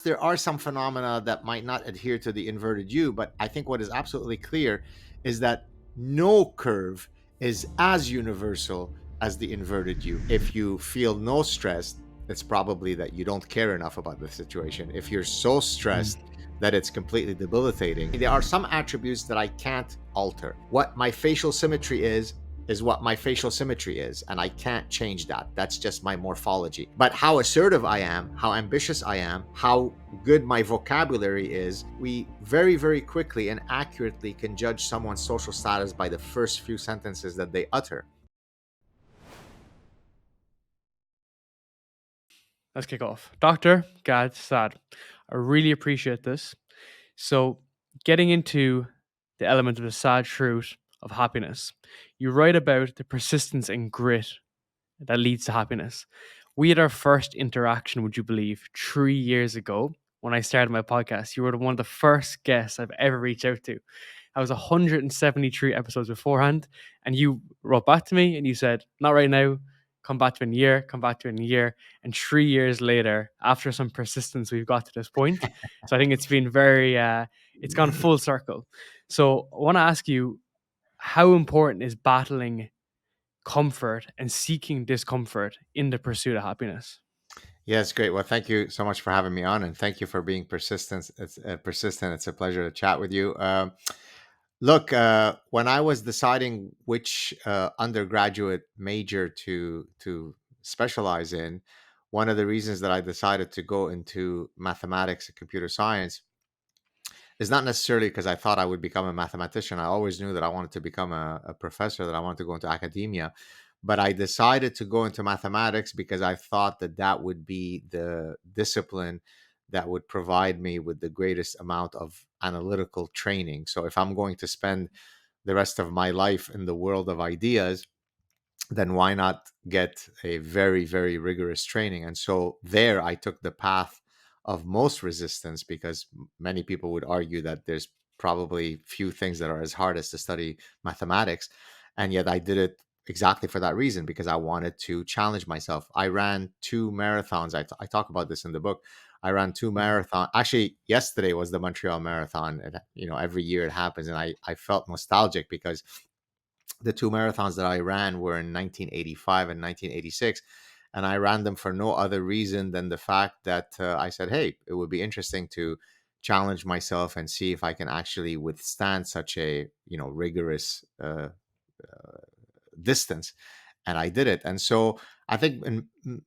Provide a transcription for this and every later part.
There are some phenomena that might not adhere to the inverted U, but I think what is absolutely clear is that no curve is as universal as the inverted U. If you feel no stress, it's probably that you don't care enough about the situation. If you're so stressed that it's completely debilitating, there are some attributes that I can't alter. What my facial symmetry is what my facial symmetry is, and I can't change that. That's just my morphology. But how assertive I am, how ambitious I am, how good my vocabulary is, we very, very quickly and accurately can judge someone's social status by the first few sentences that they utter. Let's kick off. Dr. Gad Saad, I really appreciate this. So, getting into the element of the sad truth of happiness, you write about the persistence and grit that leads to happiness. We had our first interaction, would you believe, 3 years ago when I started my podcast. You were one of the first guests I've ever reached out to. I was 173 episodes beforehand, and you wrote back to me and you said, "Not right now. Come back to in a year. Come back to in a year." And 3 years later, after some persistence, we've got to this point. So I think it's been very, it's gone full circle. So I want to ask you, how important is battling comfort and seeking discomfort in the pursuit of happiness? Yes, great. Well, thank you so much for having me on, and thank you for being persistent. It's persistent. It's a pleasure to chat with you. Look, when I was deciding which undergraduate major to specialize in, one of the reasons that I decided to go into mathematics and computer science is not necessarily because I thought I would become a mathematician. I always knew that I wanted to become a professor, that I wanted to go into academia. But I decided to go into mathematics because I thought that that would be the discipline that would provide me with the greatest amount of analytical training. So if I'm going to spend the rest of my life in the world of ideas, then why not get a very, very rigorous training? And so there I took the path of most resistance, because many people would argue that there's probably few things that are as hard as to study mathematics. And yet I did it exactly for that reason, because I wanted to challenge myself. I ran 2 marathons. I talk about this in the book. I ran 2 marathons. Actually, yesterday was the Montreal Marathon. And, every year it happens. And I felt nostalgic because the 2 marathons that I ran were in 1985 and 1986. And I ran them for no other reason than the fact that I said, hey, it would be interesting to challenge myself and see if I can actually withstand such a, rigorous distance. And I did it. And so I think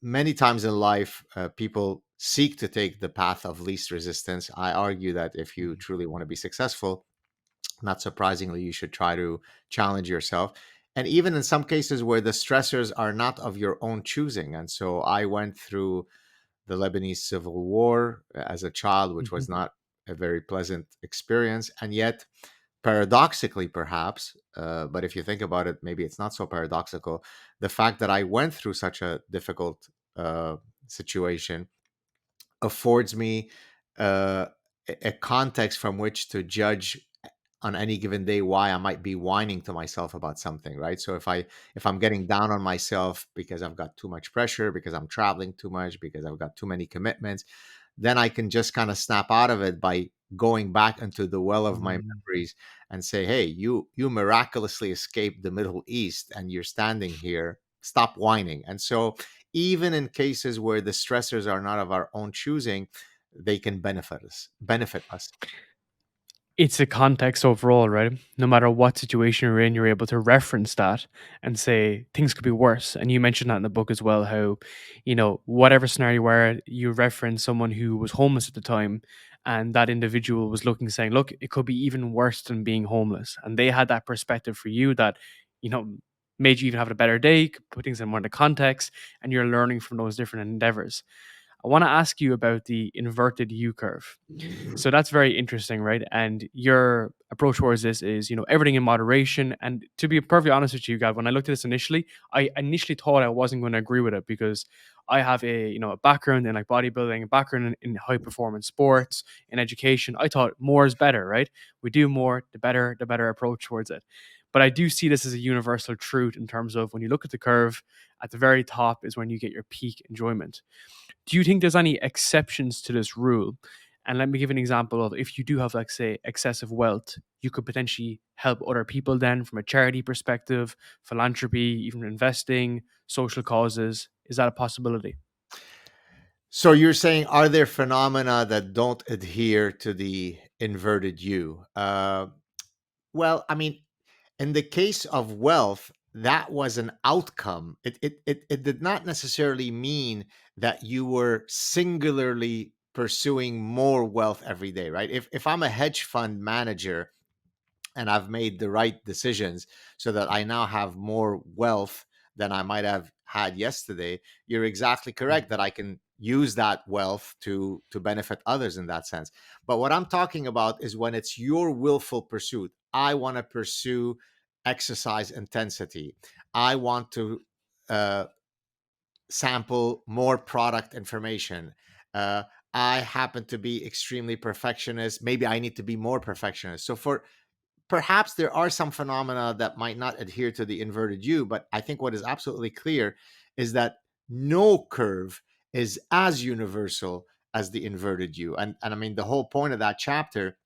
many times in life, people seek to take the path of least resistance. I argue that if you truly want to be successful, not surprisingly, you should try to challenge yourself. And even in some cases where the stressors are not of your own choosing. And so I went through the Lebanese civil war as a child, which was not a very pleasant experience. And yet, paradoxically, perhaps, but if you think about it, maybe it's not so paradoxical. The fact that I went through such a difficult situation affords me uh, a context from which to judge on any given day why I might be whining to myself about something, right? So if I'm getting down on myself because I've got too much pressure, because I'm traveling too much, because I've got too many commitments, then I can just kind of snap out of it by going back into the well of my memories and say, hey, you miraculously escaped the Middle East and you're standing here. Stop whining. And so even in cases where the stressors are not of our own choosing, they can benefit us. It's a context overall, right? No matter what situation you're in, you're able to reference that and say things could be worse. And you mentioned that in the book as well, how, whatever scenario where you reference someone who was homeless at the time, and that individual was looking, saying, look, it could be even worse than being homeless. And they had that perspective for you that, you know, made you even have a better day, could put things in more into context, and you're learning from those different endeavors. I want to ask you about the inverted U curve. So that's very interesting, right? And your approach towards this is, everything in moderation. And to be perfectly honest with you, Gab, when I looked at this initially, I initially thought I wasn't going to agree with it because I have a background in like bodybuilding, a background in high performance sports, in education. I thought more is better, right? We do more, the better approach towards it. But I do see this as a universal truth in terms of when you look at the curve, at the very top is when you get your peak enjoyment. Do you think there's any exceptions to this rule? And let me give an example of if you do have, like, say, excessive wealth, you could potentially help other people then from a charity perspective, philanthropy, even investing, social causes. Is that a possibility? So you're saying, are there phenomena that don't adhere to the inverted U? Well, I mean, in the case of wealth, that was an outcome. It did not necessarily mean that you were singularly pursuing more wealth every day, right? If I'm a hedge fund manager and I've made the right decisions so that I now have more wealth than I might have had yesterday, you're exactly correct that I can use that wealth to benefit others in that sense. But what I'm talking about is when it's your willful pursuit. I want to pursue exercise intensity. I want to uh, sample more product information. Uh, I happen to be extremely perfectionist. Maybe I need to be more perfectionist. So for perhaps there are some phenomena that might not adhere to the inverted U, but I think what is absolutely clear is that no curve is as universal as the inverted U. And I mean, the whole point of that chapter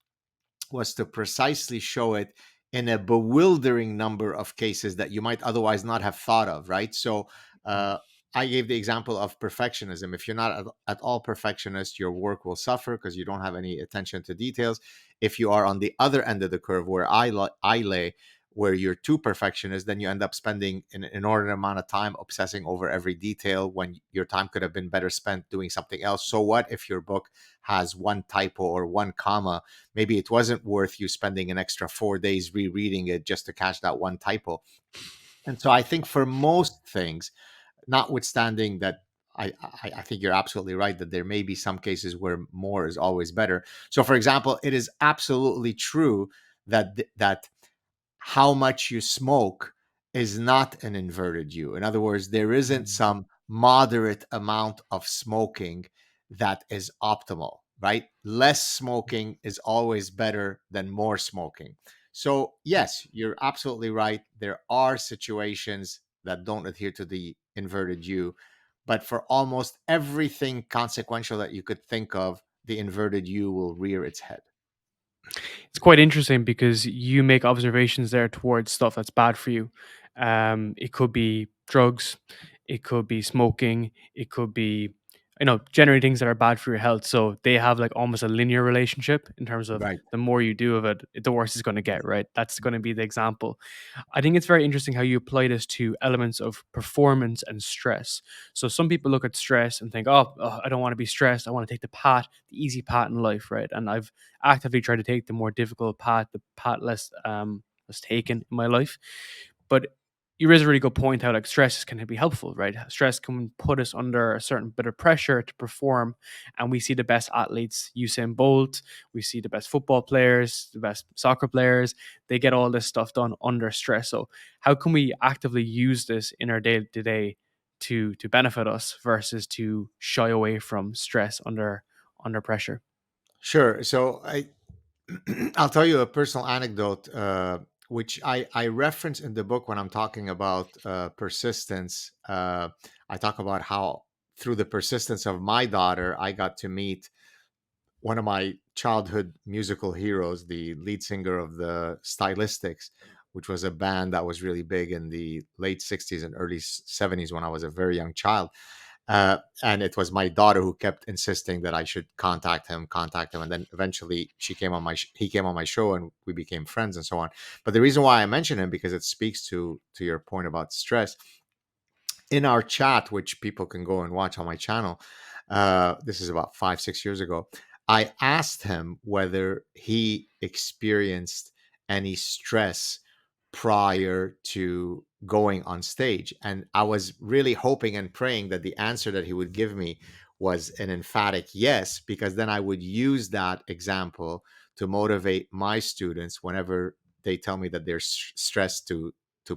was to precisely show it in a bewildering number of cases that you might otherwise not have thought of, right? So, Mhm. uh, I gave the example of perfectionism. If you're not at all perfectionist, your work will suffer because you don't have any attention to details. If you are on the other end of the curve, where I lay, where you're too perfectionist, then you end up spending an inordinate amount of time obsessing over every detail when your time could have been better spent doing something else. So what if your book has one typo or one comma? Maybe it wasn't worth you spending an extra 4 days rereading it just to catch that one typo. And so I think for most things, notwithstanding that I think you're absolutely right that there may be some cases where more is always better. So for example, it is absolutely true that how much you smoke is not an inverted U. In other words, there isn't Mhm. some moderate amount of smoking that is optimal, right? Less smoking is always better than more smoking. So, yes, you're absolutely right. There are situations that don't adhere to the inverted U, but for almost everything consequential that you could think of, the inverted U will rear its head. It's quite interesting because you make observations there towards stuff that's bad for you. It could be drugs, it could be smoking, it could be, generally things that are bad for your health. So they have like almost a linear relationship in terms of Right. the more you do of it, the worse it's going to get, right? That's going to be the example. I think it's very interesting how you apply this to elements of performance and stress. So some people look at stress and think, oh, I don't want to be stressed. I want to take the easy path in life, right? And I've actively tried to take the more difficult path, the path less taken in my life. But you raise a really good point how like stress can be helpful, right? Stress can put us under a certain bit of pressure to perform, and we see the best athletes, Usain Bolt, we see the best football players, the best soccer players. They get all this stuff done under stress. So how can we actively use this in our day to day to benefit us versus to shy away from stress under pressure? Sure. So I'll tell you a personal anecdote, which I reference in the book when I'm talking about persistence. I talk about how through the persistence of my daughter, I got to meet one of my childhood musical heroes, the lead singer of the Stylistics, which was a band that was really big in the late 60s and early 70s when I was a very young child. And it was my daughter who kept insisting that I should contact him, and then eventually he came on my show, and we became friends and so on. But the reason why I mention him because it speaks to your point about stress. In our chat, which people can go and watch on my channel, this is about 5 6 years ago. I asked him whether he experienced any stress prior to going on stage. And I was really hoping and praying that the answer that he would give me was an emphatic yes, because then I would use that example to motivate my students whenever they tell me that they're stressed to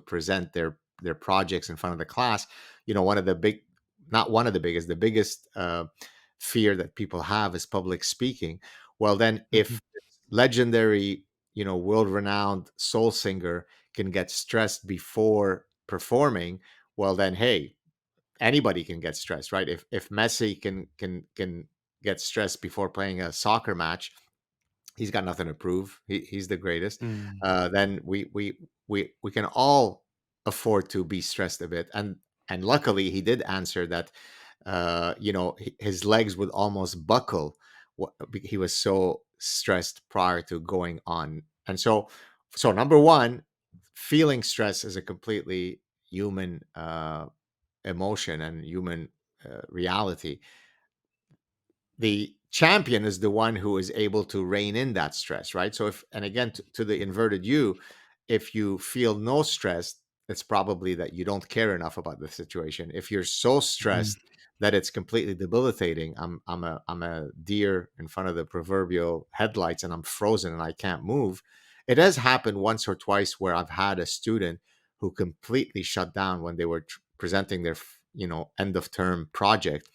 present their projects in front of the class. One of the big, not one of the biggest, the biggest fear that people have is public speaking. Well, then Mhm. if this legendary, world renowned soul singer can get stressed before performing, well then hey, anybody can get stressed, right? If Messi can get stressed before playing a soccer match, he's got nothing to prove. He's the greatest. Mm. Then we can all afford to be stressed a bit. And luckily, he did answer that. His legs would almost buckle. He was so stressed prior to going on. And so number one, feeling stress is a completely human emotion and human reality. The champion is the one who is able to rein in that stress, right? So if, and again, to the inverted you, if you feel no stress, it's probably that you don't care enough about the situation. If you're so Mhm. stressed that it's completely debilitating, I'm a deer in front of the proverbial headlights and I'm frozen and I can't move. It has happened once or twice where I've had a student who completely shut down when they were presenting their end of term project.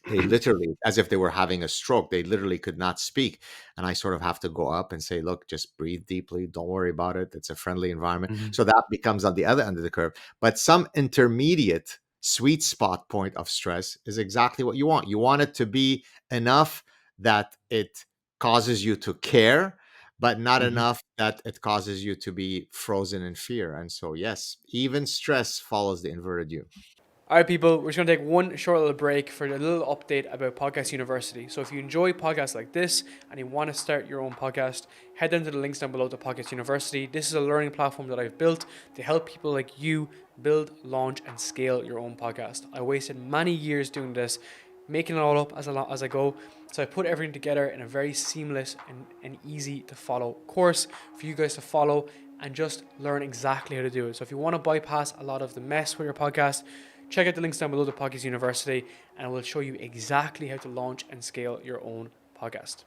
They literally, as if they were having a stroke, they literally could not speak. And I sort of have to go up and say, look, just breathe deeply, don't worry about it, it's a friendly environment. Mhm. So that becomes on the other end of the curve. But some intermediate sweet spot point of stress is exactly what you want. You want it to be enough that it causes you to care, but not Mhm. enough that it causes you to be frozen in fear. And so yes, even stress follows the inverted U. All right, people, we're just going to take one short little break for a little update about Podcast University. So, if you enjoy podcasts like this and you want to start your own podcast, head down to the links down below to Podcast University. This is a learning platform that I've built to help people like you build, launch, and scale your own podcast. I wasted many years doing this, making it all up as I go. So, I put everything together in a very seamless and easy to follow course for you guys to follow and just learn exactly how to do it. So, if you want to bypass a lot of the mess with your podcast, check out the links down below to Podcast University, and it will show you exactly how to launch and scale your own podcast.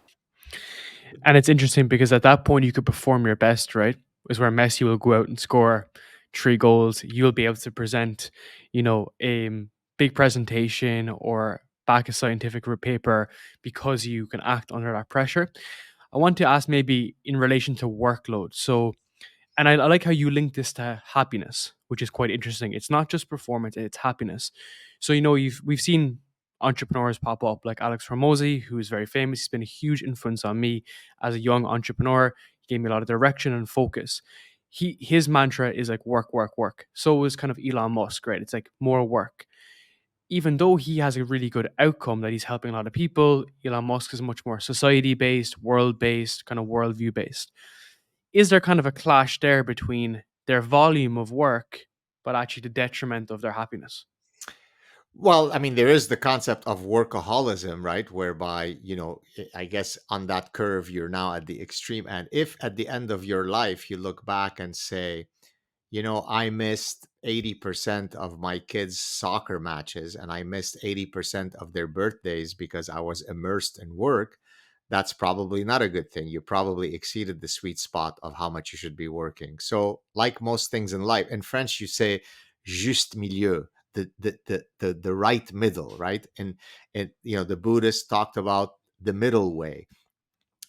And it's interesting because at that point you could perform your best, right? Is where Messi will go out and score 3 goals. You'll be able to present, a big presentation or back a scientific paper because you can act under that pressure. I want to ask maybe in relation to workload. So, and I like how you link this to happiness, which is quite interesting. It's not just performance; it's happiness. So we've seen entrepreneurs pop up like Alex Hormozy, who is very famous. He's been a huge influence on me as a young entrepreneur. He gave me a lot of direction and focus. His mantra is like work, work, work. So is kind of Elon Musk, right? It's like more work. Even though he has a really good outcome that he's helping a lot of people, Elon Musk is much more society based, world based, kind of worldview based. Is there kind of a clash there between their volume of work, but actually the detriment of their happiness? Well, I mean, there is the concept of workaholism, right? Whereby, I guess on that curve, you're now at the extreme end. If at the end of your life, you look back and say, I missed 80% of my kids' soccer matches and I missed 80% of their birthdays because I was immersed in work, that's probably not a good thing. You probably exceeded the sweet spot of how much you should be working. So, like most things in life, in French, you say juste milieu. The right middle, right? And the Buddhists talked about the middle way,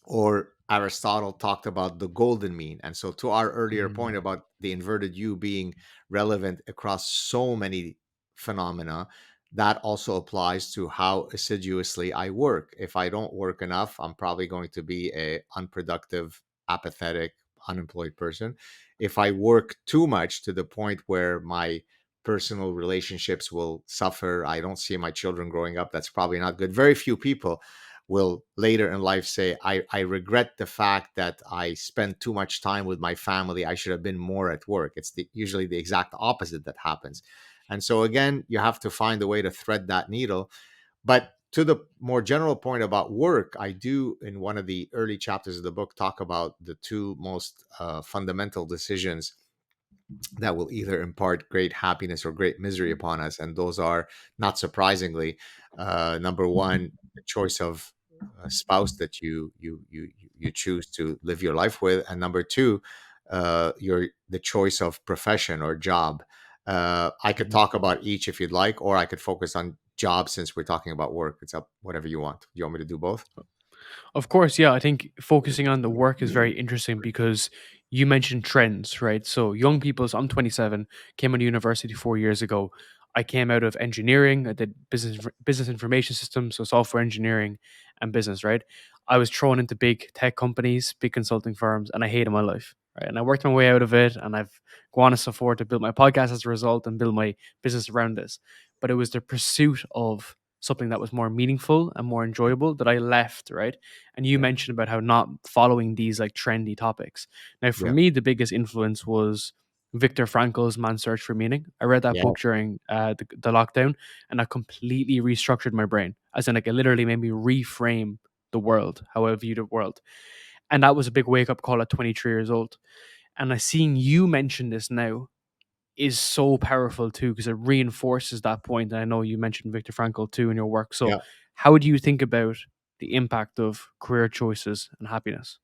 or Aristotle talked about the golden mean. And so, to our earlier Mm. point about the inverted U being relevant across so many phenomena, that also applies to how assiduously I work. If I don't work enough, I'm probably going to be a unproductive, apathetic, unemployed person. If I work too much to the point where my personal relationships will suffer, I don't see my children growing up, that's probably not good. Very few people will later in life say, I regret the fact that I spent too much time with my family. I should have been more at work. It's usually the exact opposite that happens. And so, again, you have to find a way to thread that needle. But to the more general point about work, I do, in one of the early chapters of the book, talk about the two most fundamental decisions that will either impart great happiness or great misery upon us. And those are, not surprisingly, number one, the choice of a spouse that you choose to live your life with, and number two, the choice of profession or job. I could Mhm. talk about each if you'd like, or I could focus on job since we're talking about work. It's up, whatever you want. You want me to do both? Of course, yeah. I think focusing on the work is very interesting because you mentioned trends, right? So young people, so I'm 27, came out of university 4 years ago. I came out of engineering. I did business information systems, so software engineering and business, right? I was thrown into big tech companies, big consulting firms, and I hated my life, right? And I worked my way out of it, and I've gone on so forth to build my podcast as a result and build my business around this. But it was the pursuit of something that was more meaningful and more enjoyable that I left, right? And you Yeah. mentioned about how not following these like trendy topics. Now, for Yeah. me, the biggest influence was Viktor Frankl's Man's Search for Meaning. I read that Yeah. book during the lockdown, and that completely restructured my brain. As in, like, it literally made me reframe the world, how I view the world. And that was a big wake up call at 23 years old. And I seeing you mention this now is so powerful too, because it reinforces that point. And I know you mentioned Viktor Frankl too in your work. So, Yeah. how do you think about the impact of career choices and happiness?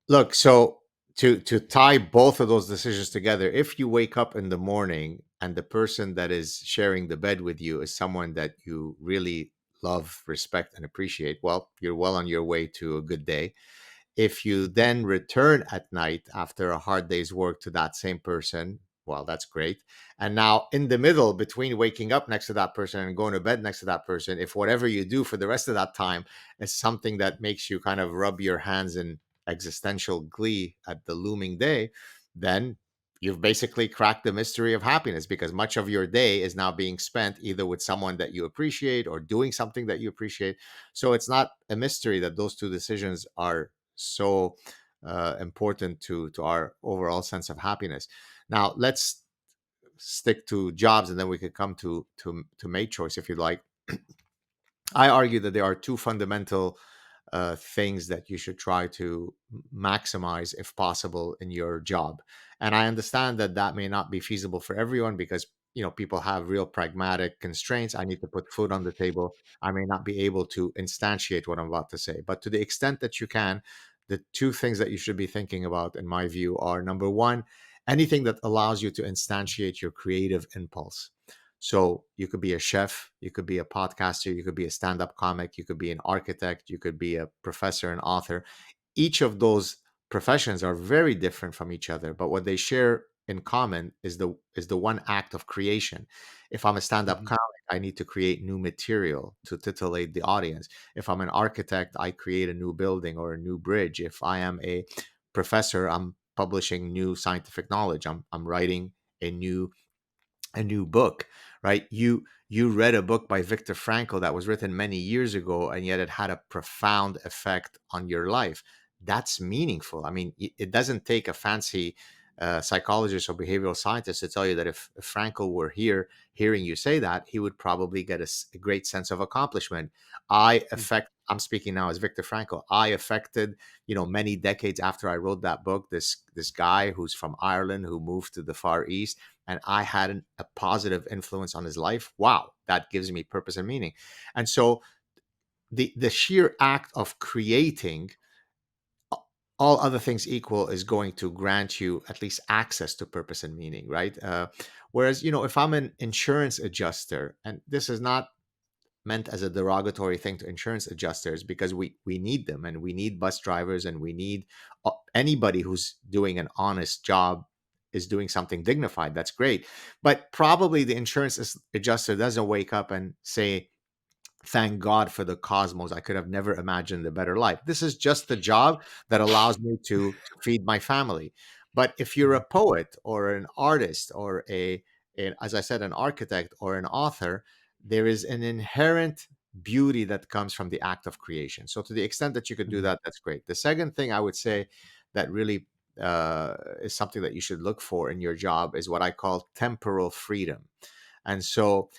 Look, so to tie both of those decisions together, if you wake up in the morning and the person that is sharing the bed with you is someone that you really love, respect, and appreciate, well, you're well on your way to a good day. If you then return at night after a hard day's work to that same person, well, that's great. And now, in the middle between waking up next to that person and going to bed next to that person, if whatever you do for the rest of that time is something that makes you kind of rub your hands in existential glee at the looming day, then you've basically cracked the mystery of happiness, because much of your day is now being spent either with someone that you appreciate or doing something that you appreciate. So it's not a mystery that those two decisions are so important to our overall sense of happiness. Now let's stick to jobs, and then we could come to mate choice if you'd like. I argue that there are two fundamental things that you should try to maximize if possible in your job. And I understand that that may not be feasible for everyone, because people have real pragmatic constraints. I need to put food on the table. I may not be able to instantiate what I'm about to say, but to the extent that you can, the two things that you should be thinking about, in my view, are: number one, anything that allows you to instantiate your creative impulse. So you could be a chef, you could be a podcaster, you could be a stand-up comic, you could be an architect, you could be a professor and author. Each of those professions are very different from each other, but what they share in common is the one act of creation. If I'm a stand-up Mhm, comic, I need to create new material to titillate the audience. If I'm an architect, I create a new building or a new bridge. If I am a professor, I'm publishing new scientific knowledge. I'm writing a new book, right? You read a book by Viktor Frankl that was written many years ago, and yet it had a profound effect on your life. That's meaningful. I mean, it doesn't take a fancy psychologist or behavioral scientist to tell you that if Frankl were here hearing you say that, he would probably get a great sense of accomplishment. mhm, I'm speaking now as Viktor Frankl. I affected, many decades after I wrote that book, this guy who's from Ireland who moved to the Far East, and I had a positive influence on his life. Wow, that gives me purpose and meaning. And so the sheer act of creating, all other things equal, is going to grant you at least access to purpose and meaning, right? Whereas, if I'm an insurance adjuster, and this is not meant as a derogatory thing to insurance adjusters, because we need them, and we need bus drivers, and we need anybody who's doing an honest job is doing something dignified. That's great. But probably the insurance adjuster doesn't wake up and say, thank God for the cosmos, I could have never imagined a better life. This is just the job that allows me to feed my family. But if you're mhm, a poet or an artist or as I said, an architect or an author, there is an inherent beauty that comes from the act of creation. So to the extent that you could do mhm, that, that's great. The second thing I would say that really is something that you should look for in your job is what I call temporal freedom. And so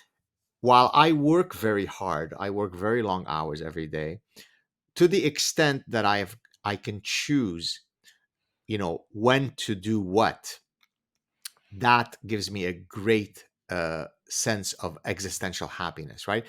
while I work very hard, I work very long hours every day, to the extent that I can choose, when to do what. That gives me a great sense of existential happiness, right?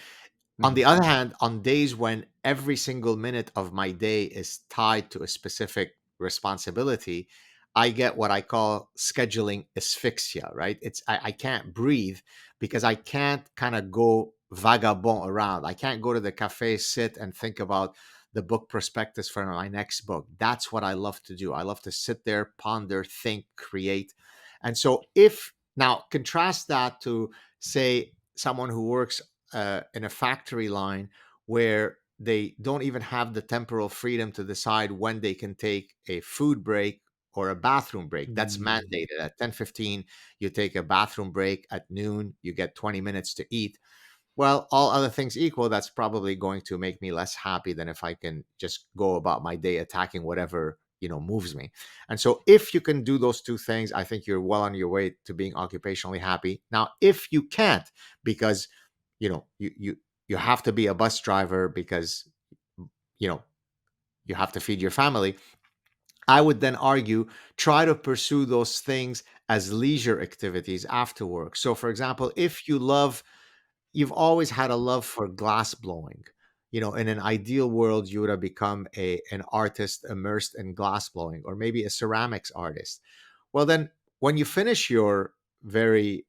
On mhm, the other hand, on days when every single minute of my day is tied to a specific responsibility, I get what I call scheduling asphyxia, right? I can't breathe, because I can't kind of go vagabond around. I can't go to the cafe, sit and think about the book prospectus for my next book. That's what I love to do. I love to sit there, ponder, think, create. And so, if now contrast that to, say, someone who works in a factory line where they don't even have the temporal freedom to decide when they can take a food break or a bathroom break. That's Mm. mandated at 10:15. You take a bathroom break at noon, you get 20 minutes to eat. Well, all other things equal, that's probably going to make me less happy than if I can just go about my day attacking whatever, moves me. And so, if you can do those two things, I think you're well on your way to being occupationally happy. Now, if you can't, because you have to be a bus driver because you know you have to feed your family, I would then argue, try to pursue those things as leisure activities after work. So, for example, if you've always had a love for glass blowing. In an ideal world, you would have become an artist immersed in glass blowing, or maybe a ceramics artist. Well, then, when you finish your very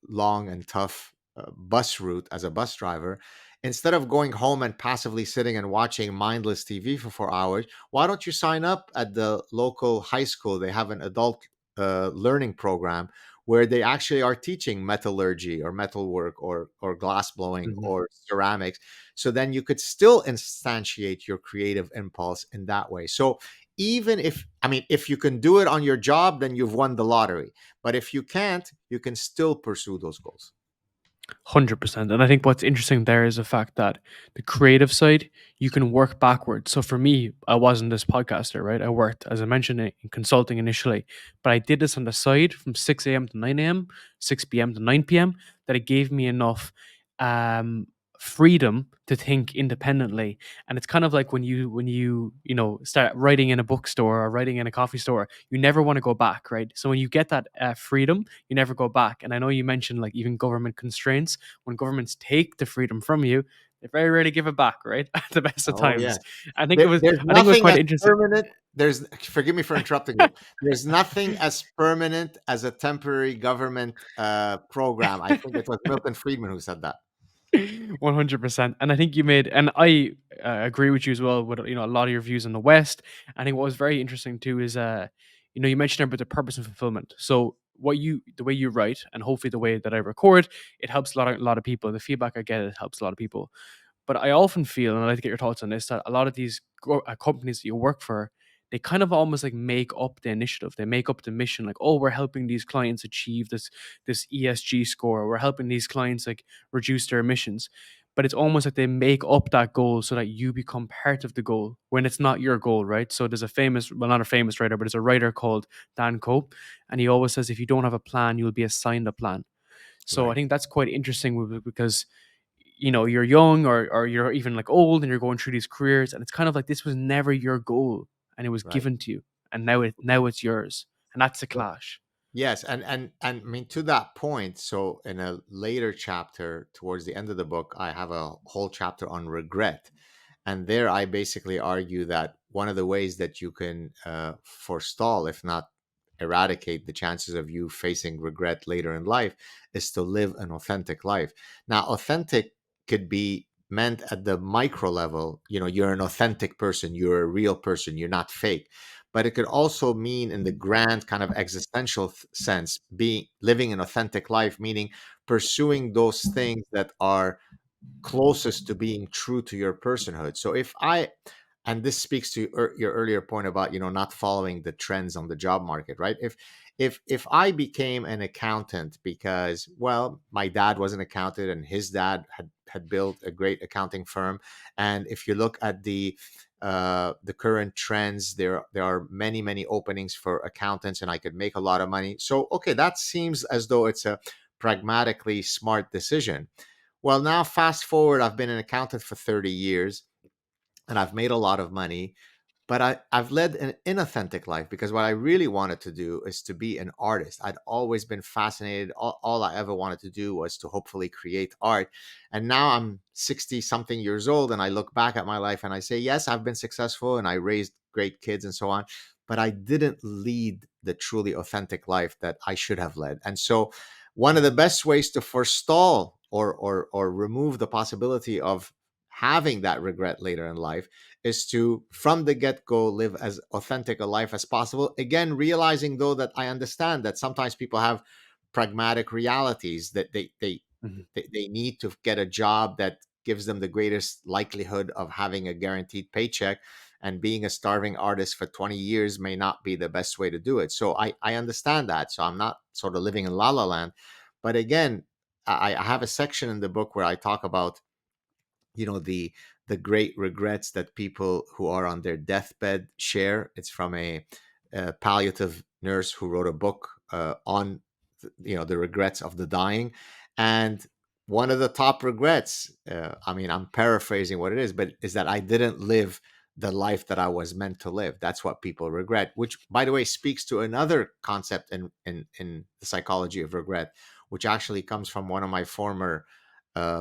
long and tough bus route as a bus driver, instead of going home and passively sitting and watching mindless TV for 4 hours, why don't you sign up at the local high school? They have an adult learning program where they actually are teaching metallurgy or metalwork or glass blowing Mhm. or ceramics. So then you could still instantiate your creative impulse in that way. So, even if you can do it on your job, then you've won the lottery. But if you can't, you can still pursue those goals. 100%. And I think what's interesting there is the fact that the creative side, you can work backwards. So for me, I wasn't this podcaster, right? I worked, as I mentioned, in consulting initially, but I did this on the side from 6 a.m. to 9 a.m., 6 p.m. to 9 p.m., that it gave me enough um, freedom to think independently. And it's kind of like when you start writing in a bookstore or writing in a coffee store, you never want to go back, right? So when you get that freedom, you never go back. And I know you mentioned like even government constraints. When governments take the freedom from you, they very rarely give it back, right? At the best of Oh yeah. times. There's I think it was nothing quite as interesting. permanent. There's Forgive me for interrupting you. There's nothing as permanent as a temporary government program. I think it was Milton Friedman who said that. 100%. And I think you made, and I agree with you as well with a lot of your views on the West. I think what was very interesting too is you mentioned about the purpose and fulfillment. So the way you write, and hopefully the way that I record, it helps a lot of people. The feedback I get, it helps a lot of people. But I often feel, and I'd like to get your thoughts on this, that a lot of these companies that you work for, they kind of almost like make up the initiative. They make up the mission, like, oh, we're helping these clients achieve this ESG score. Or we're helping these clients like reduce their emissions. But it's almost like they make up that goal so that you become part of the goal when it's not your goal, right? So there's a famous, well, not a famous writer, but there's a writer called Dan Cope, and he always says, if you don't have a plan, you'll be assigned a plan. So I Right. think that's quite interesting because you're young or you're even like old and you're going through these careers, and it's kind of like this was never your goal and it was Right. given to you, and now it's yours, and that's the Well, clash. yes, and I mean, to that point, so in a later chapter towards the end of the book, I have a whole chapter on regret. And there I basically argue that one of the ways that you can forestall, if not eradicate, the chances of you facing regret later in life is to live an authentic life. Now, authentic could be meant at the micro level. You're an authentic person, you're a real person, you're not fake. But it could also mean, in the grand kind of existential sense, being living an authentic life, meaning pursuing those things that are closest to being true to your personhood. So if I, and this speaks to your earlier point about not following the trends on the job market, right? If I became an accountant because, well, my dad was an accountant and his dad had built a great accounting firm, and if you look at the current trends, there are many openings for accountants, and I could make a lot of money. So okay, that seems as though it's a pragmatically smart decision. Well, now fast forward, I've been an accountant for 30 years and I've made a lot of money, but I've led an inauthentic life because what I really wanted to do is to be an artist. I'd always been fascinated. All I ever wanted to do was to hopefully create art. And now I'm 60 something years old and I look back at my life and I say, yes, I've been successful and I raised great kids and so on, but I didn't lead the truly authentic life that I should have led. And so one of the best ways to forestall or remove the possibility of having that regret later in life is to, from the get-go, live as authentic a life as possible. Again, realizing though that I understand that sometimes people have pragmatic realities that Mhm. they need to get a job that gives them the greatest likelihood of having a guaranteed paycheck, and being a starving artist for 20 years may not be the best way to do it. So I understand that. So I'm not sort of living in la la land. But again, I have a section in the book where I talk about, the great regrets that people who are on their deathbed share. It's from a palliative nurse who wrote a book on the regrets of the dying. And one of the top regrets, I mean, I'm paraphrasing what it is, but is that I didn't live the life that I was meant to live. That's what people regret, which, by the way, speaks to another concept in the psychology of regret, which actually comes from one of my former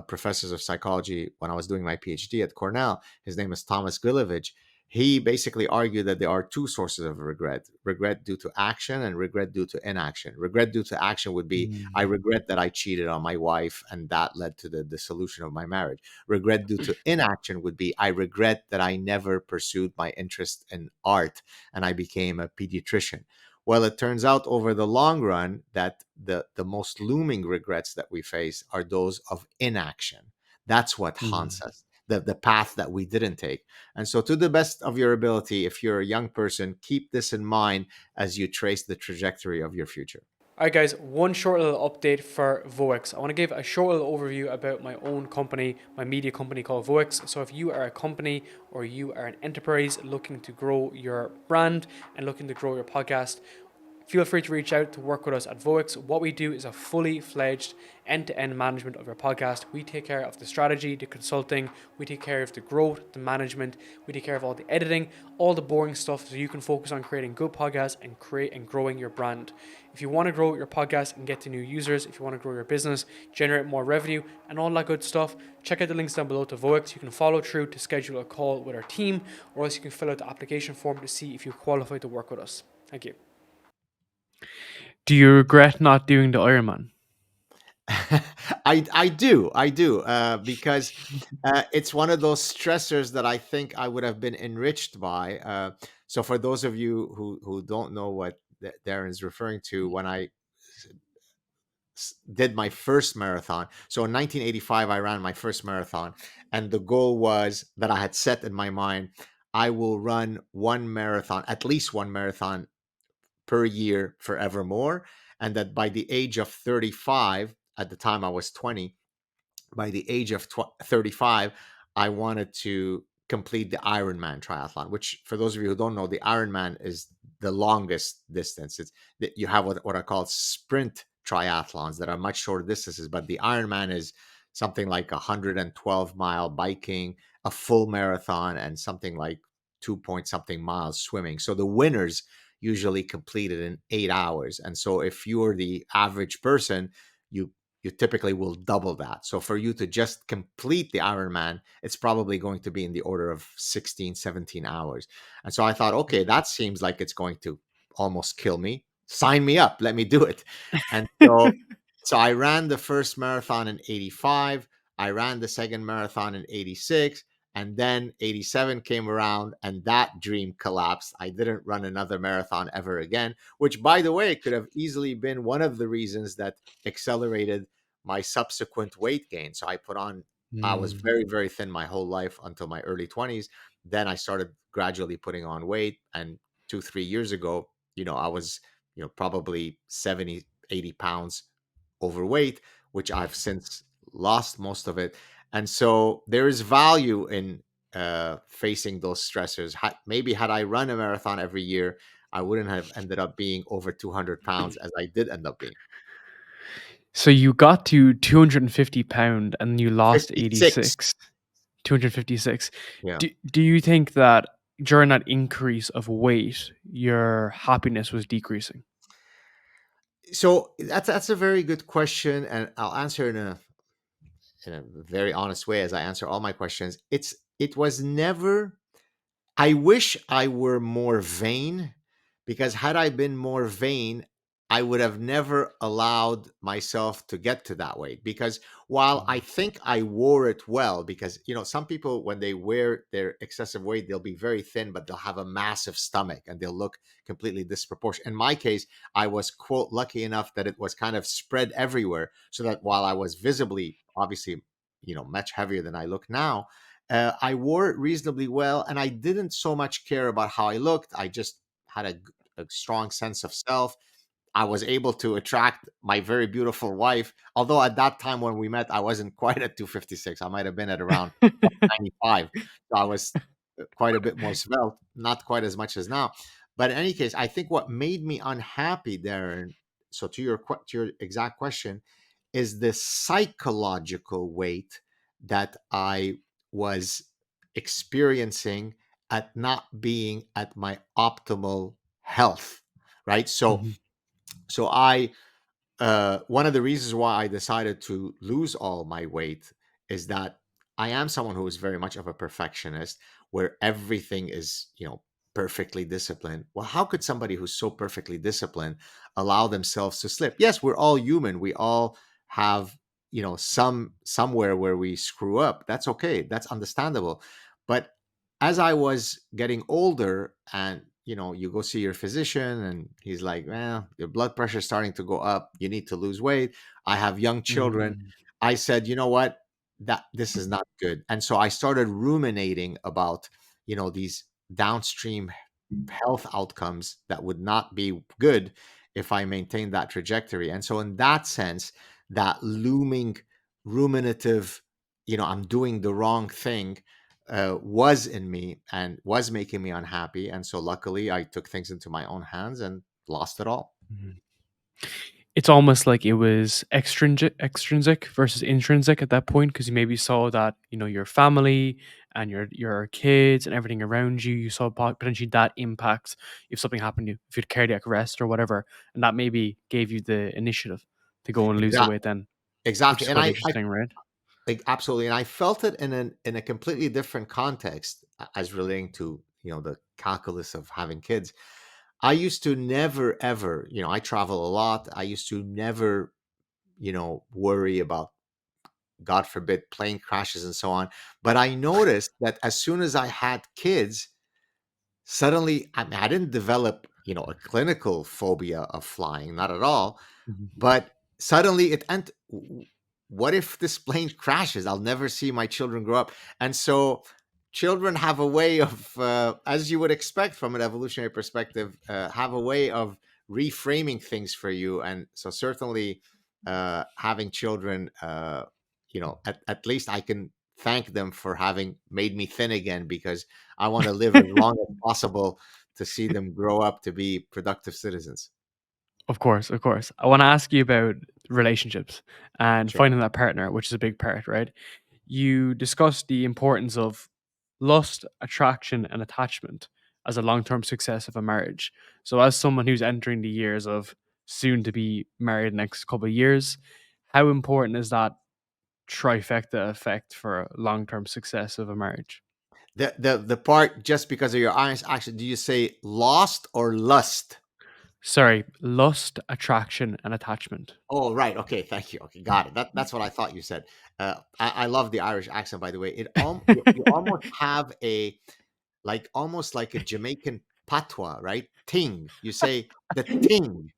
professors of psychology when I was doing my PhD at Cornell. His name is Thomas Gilovich. He basically argued that there are two sources of regret due to action and regret due to inaction. Regret due to action would be, I Mm. regret that I cheated on my wife and that led to the dissolution of my marriage. Regret due to inaction would be, I regret that I never pursued my interest in art and I became a pediatrician. Well, it turns out over the long run that the most looming regrets that we face are those of inaction. That's what haunts Mm. us, the path that we didn't take. And so, to the best of your ability, if you're a young person, keep this in mind as you trace the trajectory of your future. All right, guys, one short little update for Voix. I want to give a short little overview about my own company, my media company called Voix. So, if you are a company or you are an enterprise looking to grow your brand and looking to grow your podcast, feel free to reach out to work with us at Voix. What we do is a fully fledged end-to-end management of your podcast. We take care of the strategy, the consulting, we take care of the growth, the management, we take care of all the editing, all the boring stuff so you can focus on creating good podcasts and create and growing your brand. If you want to grow your podcast and get to new users, if you want to grow your business, generate more revenue and all that good stuff, check out the links down below to Voix. You can follow through to schedule a call with our team, or else you can fill out the application form to see if you qualify to work with us. Thank you. Do you regret not doing the Ironman? I do, because it's one of those stressors that I think I would have been enriched by. So for those of you who don't know what Darren's referring to, when I did my first marathon, so in 1985 I ran my first marathon, and the goal was that I had set in my mind, I will run one marathon, at least one marathon per year forevermore, and that by the age of 35, at the time I was 20, by the age of 35, I wanted to complete the Ironman triathlon, which, for those of you who don't know, the Ironman is the longest distance. It's that you have what are called sprint triathlons that are much shorter distances, but the Ironman is something like 112-mile biking, a full marathon, and something like 2 point something miles swimming. So the winners usually complete it in 8 hours. And so if you're the average person, you you typically will double that. So for you to just complete the Ironman, it's probably going to be in the order of 16, 17 hours. And so I thought, okay, that seems like it's going to almost kill me. Sign me up. Let me do it. And so I ran the first marathon in 85. I ran the second marathon in 86. And then 87 came around and that dream collapsed. I didn't run another marathon ever again, which, by the way, could have easily been one of the reasons that accelerated my subsequent weight gain. So I was Mm. very, very thin my whole life until my early 20s. Then I started gradually putting on weight. And 2, 3 years ago, I was, probably 70, 80 pounds overweight, which I've since lost most of it. And so there is value in facing those stressors. Maybe had I run a marathon every year, I wouldn't have ended up being over 200 pounds as I did end up being. So you got to 250 pound and you lost 56. 86, 256. Yeah. Do you think that during that increase of weight, your happiness was decreasing? So that's a very good question, and I'll answer in a very honest way as I answer all my questions. It was never. I wish I were more vain, because had I been more vain, I would have never allowed myself to get to that weight, because while I Mhm. think I wore it well, because some people, when they wear their excessive weight, they'll be very thin, but they'll have a massive stomach and they'll look completely disproportionate. In my case, I was, quote, lucky enough that it was kind of spread everywhere, so that while I was visibly, obviously, much heavier than I look now, I wore it reasonably well, and I didn't so much care about how I looked. I just had a strong sense of self. I was able to attract my very beautiful wife. Although at that time when we met, I wasn't quite at 256. I might have been at around 195. So I was quite a bit more svelte, not quite as much as now. But in any case, I think what made me unhappy, Darren, so to your exact question, is the psychological weight that I was experiencing at not being at my optimal health, right? So Mhm. so I one of the reasons why I decided to lose all my weight is that I am someone who is very much of a perfectionist, where everything is, perfectly disciplined. Well, how could somebody who's so perfectly disciplined allow themselves to slip? Yes, we're all human. We all have, somewhere where we screw up. That's okay. That's understandable. But as I was getting older, and you go see your physician and he's like, well, your blood pressure is starting to go up, you need to lose weight. I have young children. Mm. I said, you know what, that this is not good. And so I started ruminating about, these downstream health outcomes that would not be good if I maintained that trajectory. And so in that sense, that looming ruminative, I'm doing the wrong thing, was in me and was making me unhappy. And so luckily I took things into my own hands and lost it all. Mhm. It's almost like it was extrinsic versus intrinsic at that point, because you maybe saw that, your family and your kids and everything around you, you saw potentially that impacts if something happened to you, if you had cardiac arrest or whatever, and that maybe gave you the initiative to go and lose the weight Exactly. then, which Exactly. is And quite I interesting, right? like, absolutely. And I felt it in a completely different context, as relating to, the calculus of having kids. I used to never ever, I travel a lot. I used to never, worry about, God forbid, plane crashes and so on. But I noticed that as soon as I had kids, suddenly, I mean, I didn't develop, a clinical phobia of flying, not at all. Mhm. But suddenly what if this plane crashes? I'll never see my children grow up. And so children have a way of, as you would expect from an evolutionary perspective, have a way of reframing things for you. And so certainly, having children, at least I can thank them for having made me thin again, because I want to live as long as possible to see them grow up to be productive citizens. Of course, of course. I want to ask you about relationships and Sure. finding that partner, which is a big part, right? You discussed the importance of lust, attraction, and attachment as a long term success of a marriage. So, as someone who's entering the years of soon to be married next couple of years, how important is that trifecta effect for long term success of a marriage? The part, just because of your eyes, actually, do you say lost or lust? Sorry, lust, attraction, and attachment. Oh, right. Okay, thank you. Okay, got it. That's what I thought you said. I love the Irish accent, by the way. You almost have a, like, almost like a Jamaican patois, right? Ting. You say the ting,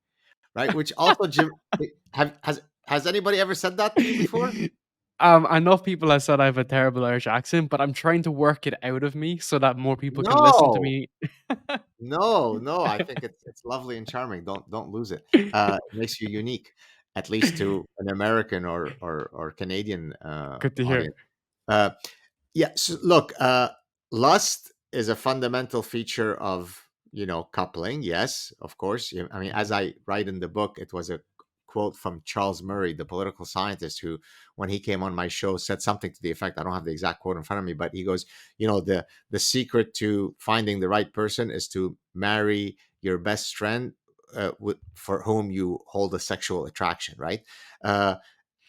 right? Which also, has anybody ever said that to you before? I know people have said I have a terrible Irish accent, but I'm trying to work it out of me so that more people can listen to No, me. no. I think it's lovely and charming. Don't lose it. It makes you unique, at least to an American or Canadian Good to hear. audience. Uh, Yeah, so look, lust is a fundamental feature of, coupling. Yes, of course. I mean, as Mhm, I write in the book, it was a quote from Charles Murray, the political scientist, who, when he came on my show, said something to the effect. I don't have the exact quote in front of me, but he goes, the secret to finding the right person is to marry your best friend, for whom you hold a sexual attraction, right? Uh,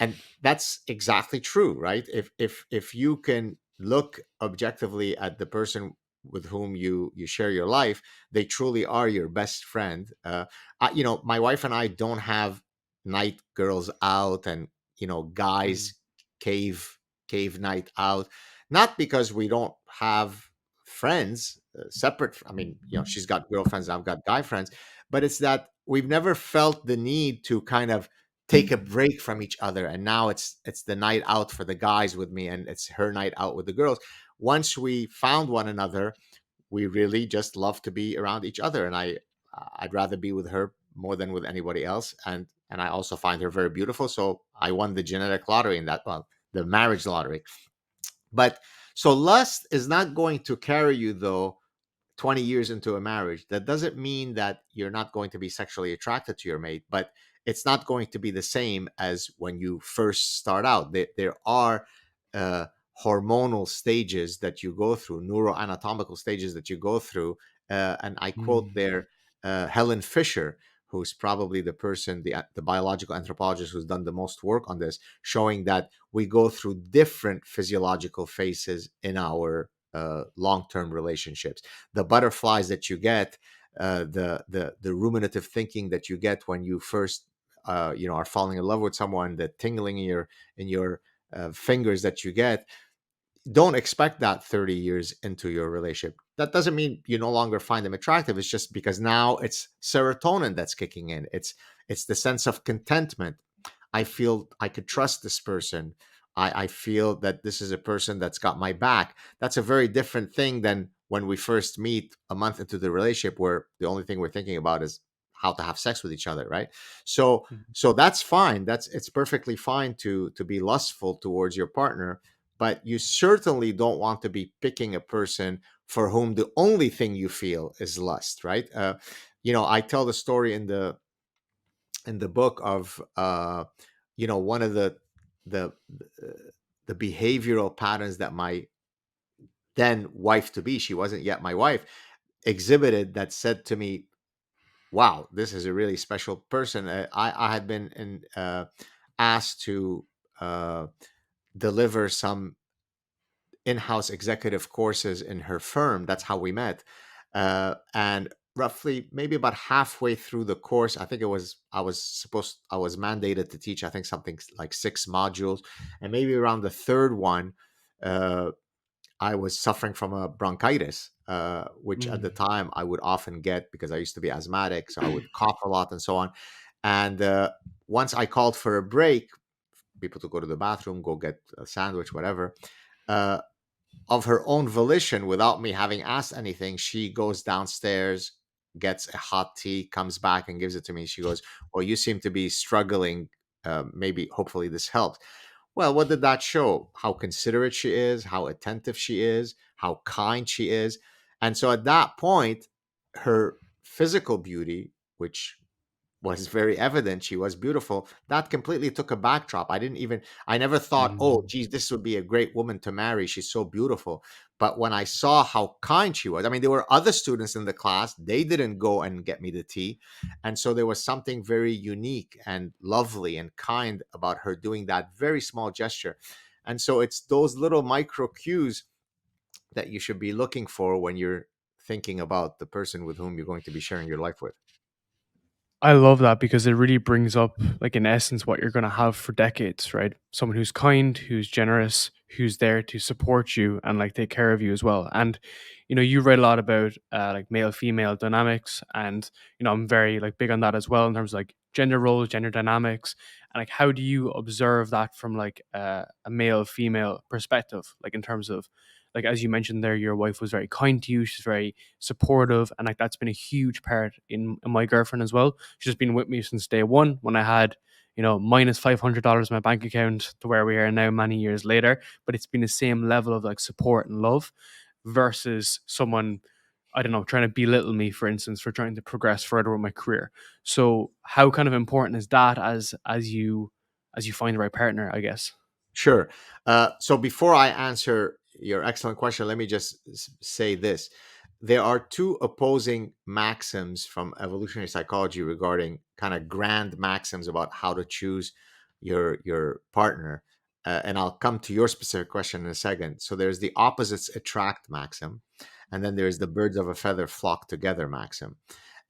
and that's exactly true, right? If you can look objectively at the person with whom you share your life, they truly are your best friend. My wife and I don't have night girls out and Mm, guys cave cave night out, not because we don't have friends separate. I mean, she's got girlfriends, I've got guy friends, but it's that we've never felt the need to kind of take a break from each other. And now it's the night out for the guys with me, and it's her night out with the girls. Once we found one another, we really just love to be around each other, and I'd rather be with her more than with anybody else. And I also find her very beautiful, so I won the genetic lottery in that, well, the marriage lottery. But so lust is not going to carry you, though, 20 years into a marriage. That doesn't mean that you're not going to be sexually attracted to your mate, but it's not going to be the same as when you first start out. There are uh, hormonal stages that you go through, neuroanatomical stages that you go through. And I quote mm, there Helen Fisher, who's probably the person, the biological anthropologist who's done the most work on this, showing that we go through different physiological phases in our long-term relationships. The butterflies that you get, the ruminative thinking that you get when you first are falling in love with someone, the tingling in your fingers that you get, don't expect that 30 years into your relationship. That doesn't mean you no longer find them attractive. It's just because now it's serotonin that's kicking in. It's the sense of contentment. I feel I could trust this person. I feel that this is a person that's got my back. That's a very different thing than when we first meet a month into the relationship, where the only thing we're thinking about is how to have sex with each other, right? So mm. so that's fine. It's perfectly fine to be lustful towards your partner, but you certainly don't want to be picking a person for whom the only thing you feel is lust, right? I tell the story in the book of one of the the behavioral patterns that my then wife to be, she wasn't yet my wife, exhibited, that said to me, wow, this is a really special person. I had been asked to uh, deliver some in-house executive courses in her firm. That's how we met. And roughly maybe about halfway through the course, I think I was mandated to teach, I think, something like 6 modules. And maybe around the third one, uh, I was suffering from a bronchitis, which at the Mm. time I would often get because I used to be asthmatic. So I would cough a lot and so on. And once I called for a break, people to go to the bathroom, go get a sandwich, whatever. Uh, of her own volition, without me having asked anything, she goes downstairs, gets a hot tea, comes back and gives it to me. She goes, well, you seem to be struggling. Maybe, hopefully, this helps. Well, what did that show? How considerate she is, how attentive she is, how kind she is. And so at that point, her physical beauty, which was very evident, she was beautiful, that completely took a backdrop. I never thought, oh Mm. geez, this would be a great woman to marry, she's so beautiful. But when I saw how kind she was, I mean, there were other students in the class, they didn't go and get me the tea. And so there was something very unique and lovely and kind about her doing that very small gesture. And so it's those little micro cues that you should be looking for when you're thinking about the person with whom you're going to be sharing your life with. I love that because it really brings up, like, in essence, what you're going to have for decades, right? Someone who's kind, who's generous, who's there to support you and like take care of you as well. And you read a lot about like male female dynamics, and I'm very like big on that as well in terms of like gender roles, gender dynamics, and like how do you observe that from like a male female perspective, like in terms of like as you mentioned there, your wife was very kind to you, she's very supportive, and like that's been a huge part in my girlfriend as well. She's been with me since day one when I had, minus $500 in my bank account to where we are now many years later. But it's been the same level of like support and love versus someone, I don't know, trying to belittle me, for instance, for trying to progress further with my career. So how kind of important is that as you find the right partner, I guess? Sure. So before I answer your excellent question, let me just say this. There are two opposing maxims from evolutionary psychology regarding kind of grand maxims about how to choose your partner. and I'll come to your specific question in a second. So there's the opposites attract maxim, and then there's the birds of a feather flock together maxim.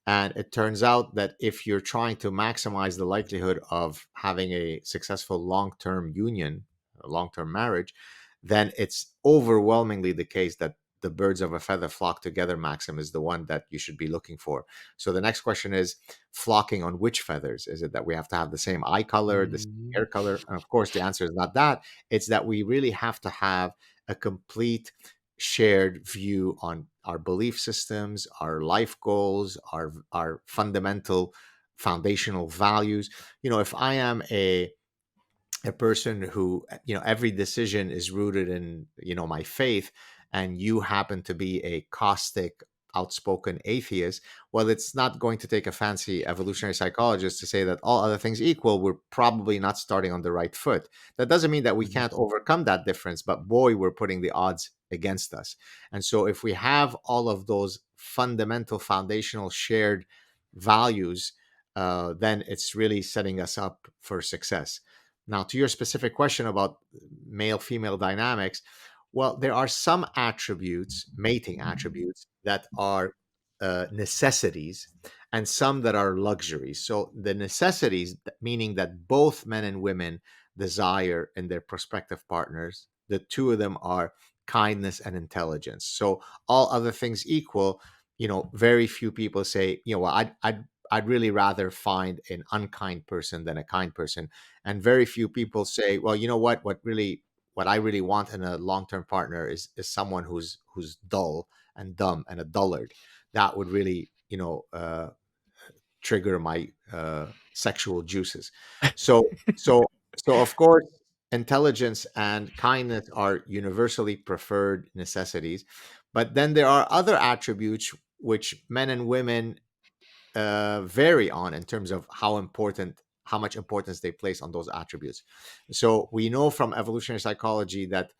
And it turns out that if you're trying to maximize the likelihood of having a successful long term union, a long term marriage, then it's overwhelmingly the case that the birds of a feather flock together maxim is the one that you should be looking for. So the next question is flocking on which feathers? Is it that we have to have the same eye color, the same Mhm. hair color? And of course, the answer is not that. It's that we really have to have a complete shared view on our belief systems, our life goals, our fundamental foundational values. If I am a person who, every decision is rooted in, my faith, and you happen to be a caustic, outspoken atheist, well, it's not going to take a fancy evolutionary psychologist to say that all other things equal, we're probably not starting on the right foot. That doesn't mean that we Mhm. can't overcome that difference, but boy, we're putting the odds against us. And so if we have all of those fundamental foundational shared values, then it's really setting us up for success. Now, to your specific question about male female dynamics, well, there are some attributes, mating attributes, that are necessities, and some that are luxuries. So, the necessities, meaning that both men and women desire in their prospective partners, the two of them are kindness and intelligence. So, all other things equal, very few people say, well, I'd really rather find an unkind person than a kind person. And very few people say, well, you know what I really want in a long-term partner is someone who's dull and dumb and a dullard. That would really, trigger my sexual juices. So so so of course, intelligence and kindness are universally preferred necessities, but then there are other attributes which men and women vary on in terms of how much importance they place on those attributes. So we know from evolutionary psychology that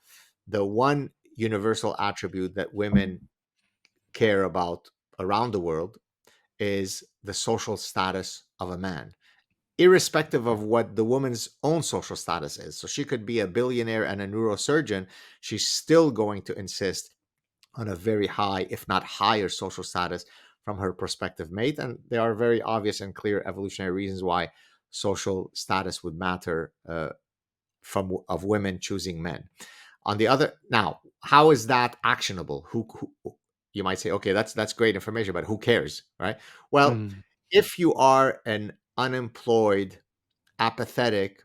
the one universal attribute that women care about around the world is the social status of a man, irrespective of what the woman's own social status is. So she could be a billionaire and a neurosurgeon, she's still going to insist on a very high, if not higher, social status from her prospective mate. And there are very obvious and clear evolutionary reasons why social status would matter, from of women choosing men. On the other, now, how is that actionable? Who you might say, okay, that's great information, but who cares, right? Well, Mhm. if you are an unemployed, apathetic,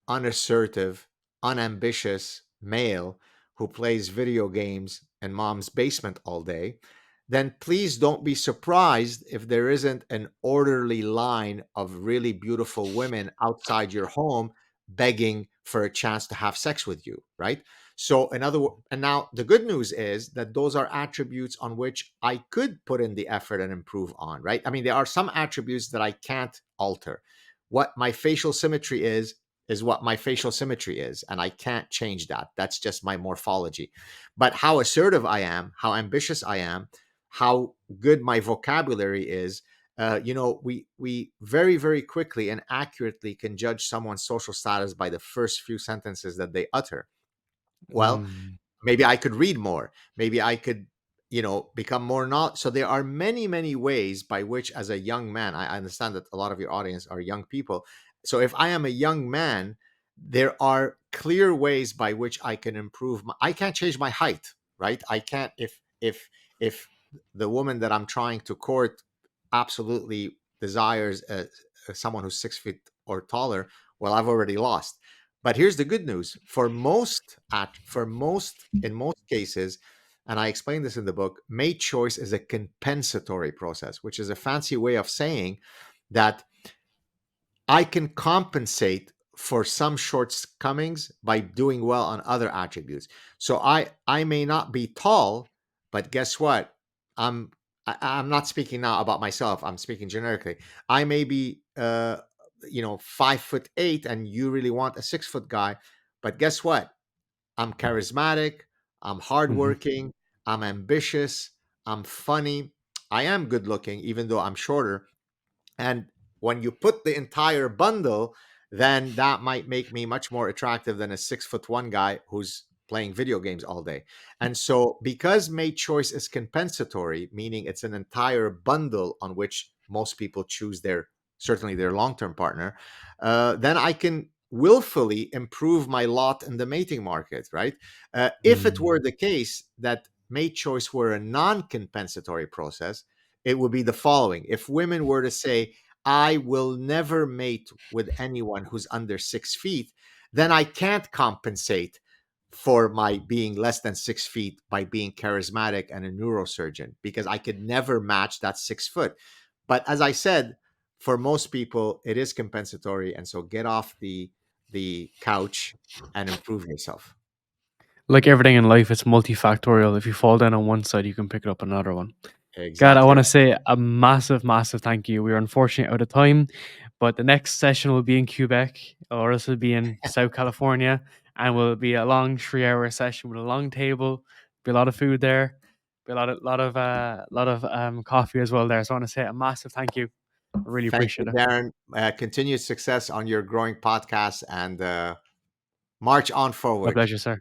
unassertive, unambitious male who plays video games in mom's basement all day, then please don't be surprised if there isn't an orderly line of really beautiful women outside your home begging for a chance to have sex with you, right? So, in other words, and now the good news is that those are attributes on which I could put in the effort and improve on, right? I mean, there are some attributes that I can't alter. What my facial symmetry is what my facial symmetry is, and I can't change that. That's just my morphology. But how assertive I am, how ambitious I am, how good my vocabulary is, we very, very quickly and accurately can judge someone's social status by the first few sentences that they utter. Well, Mm. maybe I could read more. Maybe I could, become more not. So there are many, many ways by which, as a young man, I understand that a lot of your audience are young people. So if I am a young man, there are clear ways by which I can improve. I can't change my height, right? I can't, if the woman that I'm trying to court absolutely desires someone who's 6 feet or taller, well, I've already lost. But here's the good news: in most cases, and I explain this in the book, mate choice is a compensatory process, which is a fancy way of saying that I can compensate for some shortcomings by doing well on other attributes. So I may not be tall, but guess what? I'm I'm not speaking now about myself. I'm speaking generically. I may be 5'8", and you really want a 6 foot guy, but guess what? I'm charismatic, I'm Mhm. hardworking, I'm ambitious, I'm funny, I am good looking, even though I'm shorter. And when you put the entire bundle, then that might make me much more attractive than a 6'1" guy who's playing video games all day. And so, because mate choice is compensatory, meaning it's an entire bundle on which most people choose their, certainly their long-term partner, then I can willfully improve my lot in the mating market, right? If it were Mm. the case that mate choice were a non-compensatory process, it would be the following. If women were to say, I will never mate with anyone who's under 6 feet, then I can't compensate for my being less than 6 feet by being charismatic and a neurosurgeon, because I could never match that 6 foot. But as I said, for most people, it is compensatory. And so get off the couch and improve yourself. Like everything in life, it's multifactorial. If you fall down on one side, you can pick it up on another one. God, I Exactly want to right. say a massive, massive thank you. We are unfortunately out of time, but the next session will be in Quebec, or else it'll be in South California, and will be a long 3 hour session with a long table. Be a lot of food there, be a lot of coffee as well there. So I want to say a massive thank you. I really Thank appreciate you, it. Darren. Continued success on your growing podcast, and march on My forward. pleasure, sir.